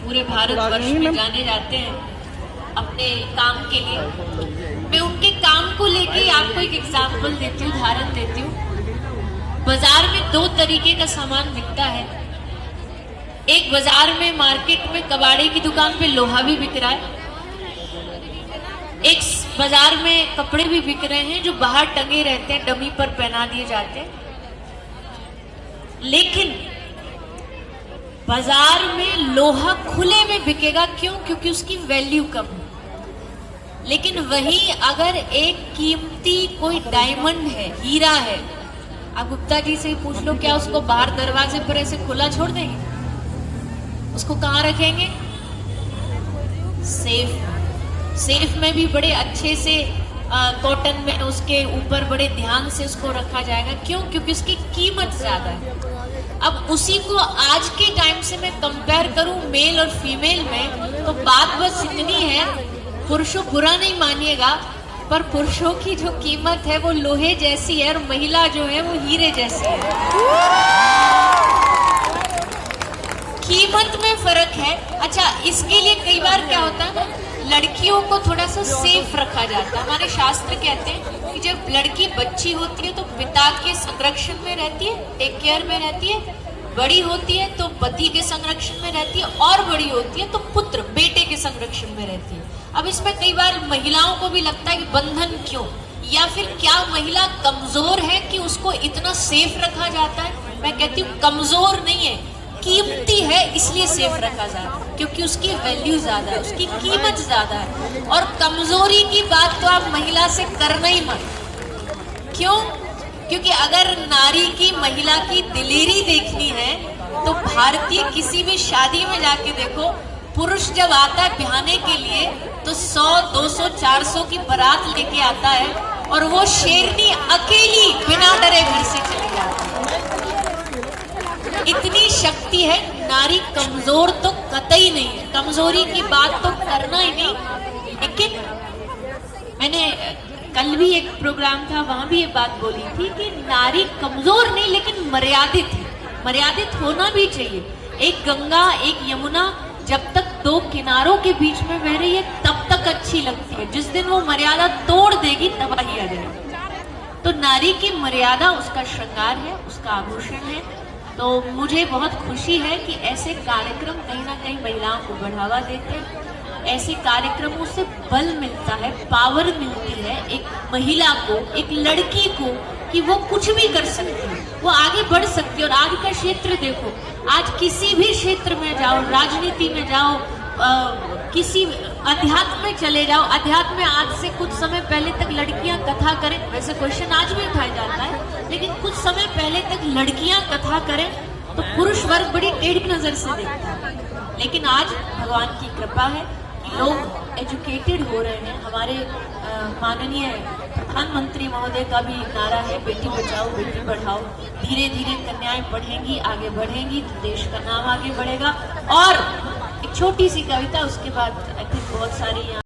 पूरे भारतवर्ष में जाने जाते हैं अपने काम के लिए। मैं उनके काम को लेके आपको एक एग्जाम्पल देती हूँ, उदाहरण देती हूँ। बाजार में दो तरीके का सामान बिकता है। एक बाजार में मार्केट में कबाड़े की दुकान पे लोहा भी बिक रहा है, एक बाजार में कपड़े भी बिक रहे हैं जो बाहर टंगे रहते हैं, डमी पर पहना दिए जाते हैं। लेकिन बाजार में लोहा खुले में बिकेगा, क्यों? क्योंकि उसकी वैल्यू कम है। लेकिन वही अगर एक कीमती कोई डायमंड है, हीरा है, आप गुप्ता जी से ही पूछ लो, क्या उसको बाहर दरवाजे पर ऐसे खुला छोड़ देंगे? उसको कहाँ रखेंगे? सेफ में भी बड़े अच्छे से कॉटन में उसके ऊपर बड़े ध्यान से उसको रखा जाएगा। क्यों? क्योंकि उसकी कीमत ज्यादा है। अब उसी को आज के टाइम से मैं कंपेयर करूं मेल और फीमेल में, तो बात बस इतनी है, पुरुषों बुरा नहीं मानिएगा, पर पुरुषों की जो कीमत है वो लोहे जैसी है और महिला जो है वो हीरे जैसी है। कीमत में फर्क है। अच्छा, इसके लिए कई बार क्या होता है ना, लड़कियों को थोड़ा सा सेफ रखा जाता है। हमारे शास्त्र कहते हैं कि जब लड़की बच्ची होती है तो पिता के संरक्षण में रहती है, टेक केयर में रहती है। बड़ी होती है तो पति के संरक्षण में रहती है, और बड़ी होती है तो पुत्र बेटे के संरक्षण में रहती है। अब इसमें कई बार महिलाओं को भी लगता है कि बंधन क्यों, या फिर क्या महिला कमजोर है कि उसको इतना सेफ रखा जाता है? मैं कहती हूँ कमजोर नहीं है, कीमती है, इसलिए सेफ रखा जाता है, क्योंकि उसकी वैल्यू ज्यादा है, उसकी कीमत ज्यादा है। और कमजोरी की बात तो आप महिला से करना ही मत। क्यों? क्योंकि अगर नारी की, महिला की दिलेरी देखनी है तो भारतीय किसी भी शादी में जाके देखो, पुरुष जब आता है ब्याहने के लिए तो 100, 200, 400 की बारात लेके आता है, और वो शेरनी अकेली बिना डरे घर से चली जाती है। इतनी शक्ति है। नारी कमजोर तो कतई नहीं है, कमजोरी की बात तो करना ही नहीं। लेकिन मैंने कल भी एक प्रोग्राम था, वहां भी ये बात बोली थी कि नारी कमजोर नहीं लेकिन मर्यादित है। मर्यादित होना भी चाहिए। एक गंगा, एक यमुना जब तक दो किनारों के बीच में बह रही है तब तक अच्छी लगती है। जिस दिन वो मर्यादा तोड़ देगी तबाही आ जाएगी। तो नारी की मर्यादा उसका श्रृंगार है, उसका आभूषण है। तो मुझे बहुत खुशी है कि ऐसे कार्यक्रम कहीं ना कहीं महिलाओं को बढ़ावा देते हैं। ऐसे कार्यक्रमों से बल मिलता है, पावर मिलती है एक महिला को, एक लड़की को, कि वो कुछ भी कर सकती है, वो आगे बढ़ सकती है। और आज का क्षेत्र देखो, आज किसी भी क्षेत्र में जाओ, राजनीति में जाओ, किसी अध्यात्म में चले जाओ। अध्यात्म में आज से कुछ समय पहले तक लड़कियां कथा करें, वैसे क्वेश्चन आज भी उठाया जाता है, लेकिन कुछ समय पहले तक लड़कियां कथा करें तो पुरुष वर्ग बड़ी टेढ़ी नजर से देखता है। लेकिन आज भगवान की कृपा है कि लोग एजुकेटेड हो रहे हैं। हमारे माननीय प्रधानमंत्री महोदय का भी नारा है, बेटी बचाओ बेटी पढ़ाओ। धीरे धीरे कन्याएं पढ़ेंगी, आगे बढ़ेंगी तो देश का नाम आगे बढ़ेगा। और एक छोटी सी कविता, उसके बाद आई थिंक बहुत सारी